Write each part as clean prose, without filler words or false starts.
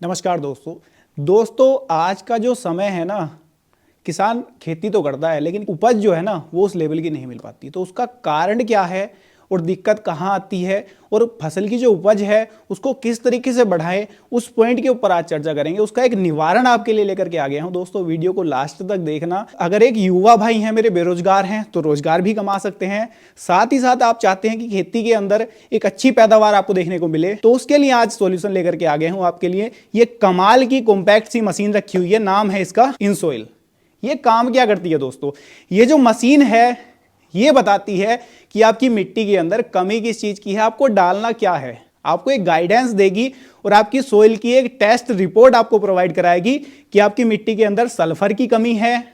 नमस्कार दोस्तों आज का जो समय है ना, किसान खेती तो करता है लेकिन उपज जो है ना वो उस लेवल की नहीं मिल पाती। तो उसका कारण क्या है और दिक्कत कहाँ आती है और फसल की जो उपज है उसको किस तरीके से बढ़ाएं, उस पॉइंट के ऊपर आज चर्चा करेंगे। उसका एक निवारण आपके लिए लेकर के आ गया हूं। दोस्तों वीडियो को लास्ट तक देखना। अगर एक युवा भाई हैं, मेरे बेरोजगार हैं, तो रोजगार भी कमा सकते हैं, साथ ही साथ आप चाहते हैं कि खेती के अंदर एक अच्छी पैदावार आपको देखने को मिले, तो उसके लिए आज सॉल्यूशन लेकर के आ गए हूं आपके लिए। ये कमाल की कॉम्पैक्ट सी मशीन रखी हुई है, नाम है इसका इनसॉइल। ये काम क्या करती है दोस्तों? ये जो मशीन है ये बताती है कि आपकी मिट्टी के अंदर कमी किस चीज की है, आपको डालना क्या है, आपको एक गाइडेंस देगी और आपकी सोइल की एक टेस्ट रिपोर्ट आपको प्रोवाइड कराएगी कि आपकी मिट्टी के अंदर सल्फर की कमी है,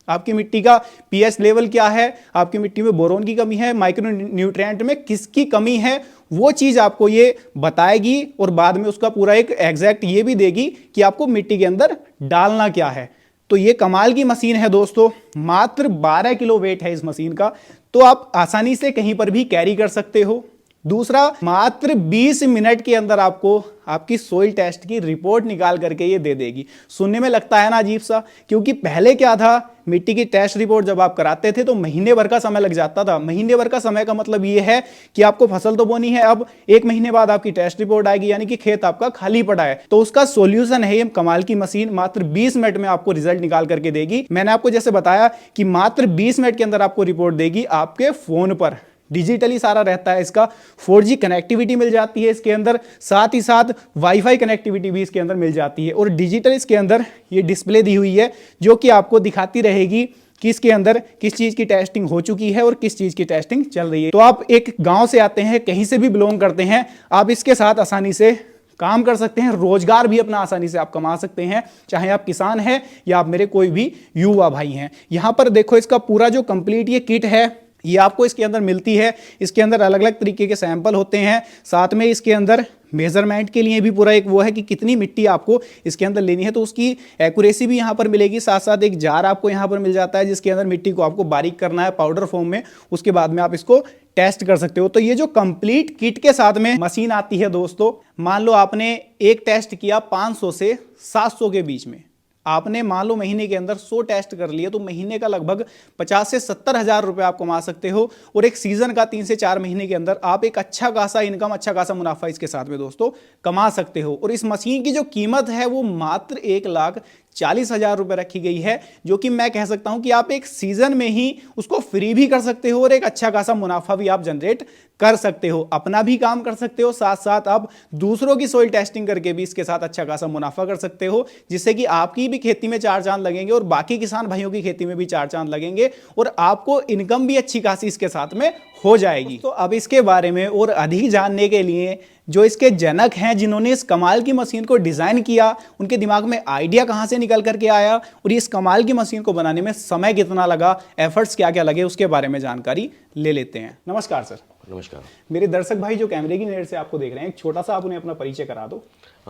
आपकी मिट्टी का पीएच लेवल क्या है, आपकी मिट्टी में बोरोन की कमी है, माइक्रो न्यूट्रिएंट में किसकी कमी है, वो चीज आपको ये बताएगी और बाद में उसका पूरा एक एग्जैक्ट ये भी देगी कि आपको मिट्टी के अंदर डालना क्या है। तो ये कमाल की मशीन है दोस्तों, मात्र 12 किलो वेट है इस मशीन का, तो आप आसानी से कहीं पर भी कैरी कर सकते हो। दूसरा, मात्र 20 मिनट के अंदर आपको आपकी सोइल टेस्ट की रिपोर्ट निकाल करके ये दे देगी। सुनने में लगता है ना अजीब सा, क्योंकि पहले क्या था, मिट्टी की टेस्ट रिपोर्ट जब आप कराते थे तो महीने भर का समय लग जाता था। महीने भर का समय का मतलब ये है कि आपको फसल तो बोनी है, अब 1 महीने बाद आपकी टेस्ट रिपोर्ट आएगी, यानी कि खेत आपका खाली पड़ा है। तो उसका सोल्यूशन है ये कमाल की मशीन, मात्र 20 मिनट में आपको रिजल्ट निकाल करके देगी। मैंने आपको जैसे बताया कि मात्र 20 मिनट के अंदर आपको रिपोर्ट देगी आपके फोन पर। डिजिटली सारा रहता है, इसका 4G कनेक्टिविटी मिल जाती है इसके अंदर, साथ ही साथ वाईफाई कनेक्टिविटी भी इसके अंदर मिल जाती है। और डिजिटल इसके अंदर ये डिस्प्ले दी हुई है जो कि आपको दिखाती रहेगी कि इसके अंदर किस चीज की टेस्टिंग हो चुकी है और किस चीज की टेस्टिंग चल रही है। तो आप एक गांव से आते हैं, कहीं से भी बिलोंग करते हैं, आप इसके साथ आसानी से काम कर सकते हैं, रोजगार भी अपना आसानी से आप कमा सकते हैं, चाहे आप किसान हैं या आप मेरे कोई भी युवा भाई हैं। यहां पर देखो इसका पूरा जो कंप्लीट ये किट है ये आपको इसके अंदर मिलती है। इसके अंदर अलग अलग तरीके के सैंपल होते हैं, साथ में इसके अंदर मेजरमेंट के लिए भी पूरा एक वो है कि कितनी मिट्टी आपको इसके अंदर लेनी है, तो उसकी एक्यूरेसी भी यहाँ पर मिलेगी। साथ साथ एक जार आपको यहाँ पर मिल जाता है जिसके अंदर मिट्टी को आपको बारीक करना है पाउडर फॉर्म में, उसके बाद में आप इसको टेस्ट कर सकते हो। तो ये जो कंप्लीट किट के साथ में मशीन आती है दोस्तों, मान लो आपने एक टेस्ट किया 500 से 700 के बीच में, आपने मान लो महीने के अंदर 100 टेस्ट कर लिए, तो महीने का लगभग 50 से 70 हजार रुपए आप कमा सकते हो। और एक सीजन का 3 से 4 महीने के अंदर आप एक अच्छा खासा इनकम, अच्छा खासा मुनाफा इसके साथ में दोस्तों कमा सकते हो। और इस मशीन की जो कीमत है वो मात्र 1,40,000 रुपए रखी गई है, जो कि मैं कह सकता हूं कि आप एक सीजन में ही उसको फ्री भी कर सकते हो और एक अच्छा खासा मुनाफा भी आप जनरेट कर सकते हो, अपना भी काम कर सकते हो, साथ साथ आप दूसरों की सोइल टेस्टिंग करके भी इसके साथ अच्छा खासा मुनाफा कर सकते हो, जिससे कि आपकी भी खेती में 4 चांद लगेंगे और बाकी किसान भाइयों की खेती में भी 4 चांद लगेंगे और आपको इनकम भी अच्छी खासी इसके साथ में हो जाएगी। तो अब इसके बारे में और अधिक जानने के लिए जो इसके जनक हैं, जिन्होंने इस कमाल की मशीन को डिजाइन किया, उनके दिमाग में आइडिया कहां से निकल करके आया और इस कमाल की मशीन को बनाने में समय कितना लगा, एफर्ट्स क्या क्या लगे, उसके बारे में जानकारी ले लेते हैं। नमस्कार सर। नमस्कार। मेरे दर्शक भाई जो कैमरे की नज़र से आपको देख रहे हैं, एक छोटा सा आप उन्हें अपना परिचय करा दो।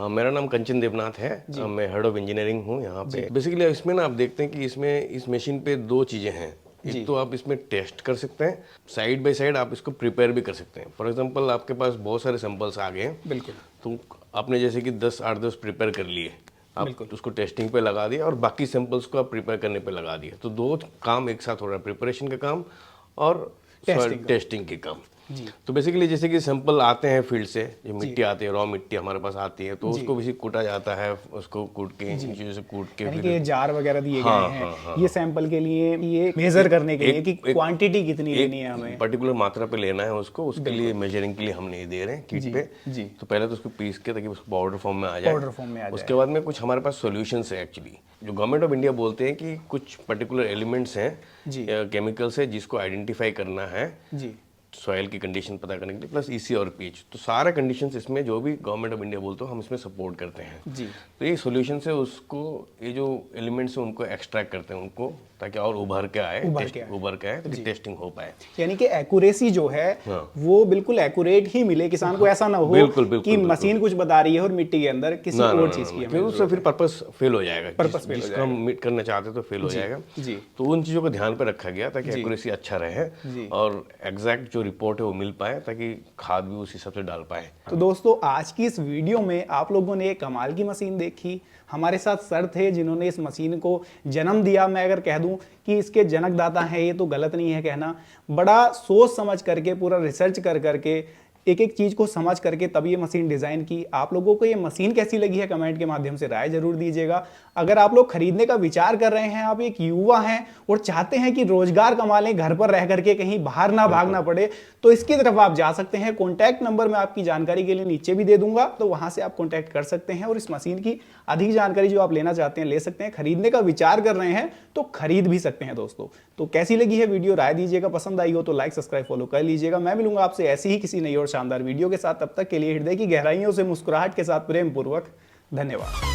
मेरा नाम कंचन देवनाथ है, मैं हेड ऑफ इंजीनियरिंग हूँ यहाँ पे। बेसिकली इसमें ना आप देखते हैं कि इसमें इस मशीन पे 2 चीज़ें हैं। एक तो आप इसमें टेस्ट कर सकते हैं, साइड बाय साइड आप इसको प्रिपेयर भी कर सकते हैं। फॉर एग्जांपल आपके पास बहुत सारे सैंपल्स आ गए हैं, बिल्कुल, तो आपने जैसे कि 8-10 प्रिपेयर कर लिए, आप उसको टेस्टिंग पे लगा दिया और बाकी सैंपल्स को आप प्रिपेयर करने पे लगा दिया, तो 2 काम एक साथ हो रहा है, प्रिपरेशन का काम और टेस्टिंग के काम। तो बेसिकली जैसे कि सैंपल आते हैं फील्ड से, जो मिट्टी आती है, रॉ मिट्टी हमारे पास आती है, तो उसको भी कूटा जाता है, उसको कूट के चीज़ों से कूट के फिर ये जार वगैरह दिए गए हैं, ये सैंपल के लिए, ये मेजर करने के लिए कि क्वांटिटी कितनी लेनी है, हमें पर्टिकुलर मात्रा पे लेना है उसको, उसके लिए मेजरिंग के लिए हम नहीं दे रहे हैं किट पे। तो पहले तो उसको पीस के ताकि उसको पाउडर फॉर्म में आ जाए, उसके बाद में कुछ हमारे पास सॉल्यूशंस है एक्चुअली, जो गवर्नमेंट ऑफ इंडिया बोलते हैं कि कुछ पर्टिकुलर एलिमेंट्स हैं, केमिकल्स है, जिसको आइडेंटिफाई करना है सॉइल की कंडीशन पता करने के लिए, प्लस ईसी और पीएच, तो सारे कंडीशंस इसमें जो भी गवर्नमेंट ऑफ इंडिया बोलते हो हम इसमें सपोर्ट करते हैं जी। तो ये सॉल्यूशन से उसको, ये जो एलिमेंट्स हैं उनको एक्सट्रैक्ट करते हैं उनको, ताकि और उभर के आए ताकि टेस्टिंग हो पाए, यानी कि एक्यूरेसी जो है वो बिल्कुल एक्यूरेट ही मिले किसान को, ऐसा ना हो कि मशीन कुछ बता रही है और मिट्टी के अंदर किसी और चीज की, उससे फिर पर्पस फेल हो जाएगा, जिसको हम मीट करना चाहते तो फेल हो जाएगा। तो उन चीजों को ध्यान पे रखा गया ताकि एक्यूरेसी अच्छा रहे और एग्जैक्ट जो रिपोर्ट है वो मिल पाए, ताकि खाद भी उस हिसाब से डाल पाए। तो दोस्तों आज की इस वीडियो में आप लोगों ने एक कमाल की मशीन देखी। हमारे साथ सर थे जिन्होंने इस मशीन को जन्म दिया। मैं अगर कह दूं कि इसके जनकदाता हैं, ये तो गलत नहीं है कहना। बड़ा सोच समझ करके, पूरा रिसर्च कर करके, एक एक चीज़ को समझ करके तब ये मशीन डिज़ाइन की। आप लोगों को ये मशीन कैसी लगी है कमेंट के माध्यम से राय जरूर दीजिएगा। अगर आप लोग खरीदने का विचार कर रहे हैं, आप एक युवा हैं और चाहते हैं कि रोजगार कमा लें, घर पर रह करके कहीं बाहर ना भागना पड़े, तो इसकी तरफ आप जा सकते हैं। कॉन्टैक्ट नंबर मैं आपकी जानकारी के लिए नीचे भी दे दूंगा, तो वहां से आप कॉन्टैक्ट कर सकते हैं और इस मशीन की अधिक जानकारी जो आप लेना चाहते हैं ले सकते हैं। खरीदने का विचार कर रहे हैं तो खरीद भी सकते हैं दोस्तों। तो कैसी लगी है वीडियो राय दीजिएगा, पसंद आई हो तो लाइक सब्सक्राइब फॉलो कर लीजिएगा। मैं मिलूंगा आपसे ऐसी ही किसी नई और शानदार वीडियो के साथ। तब तक के लिए हृदय की गहराइयों से मुस्कुराहट के साथ प्रेम पूर्वक धन्यवाद।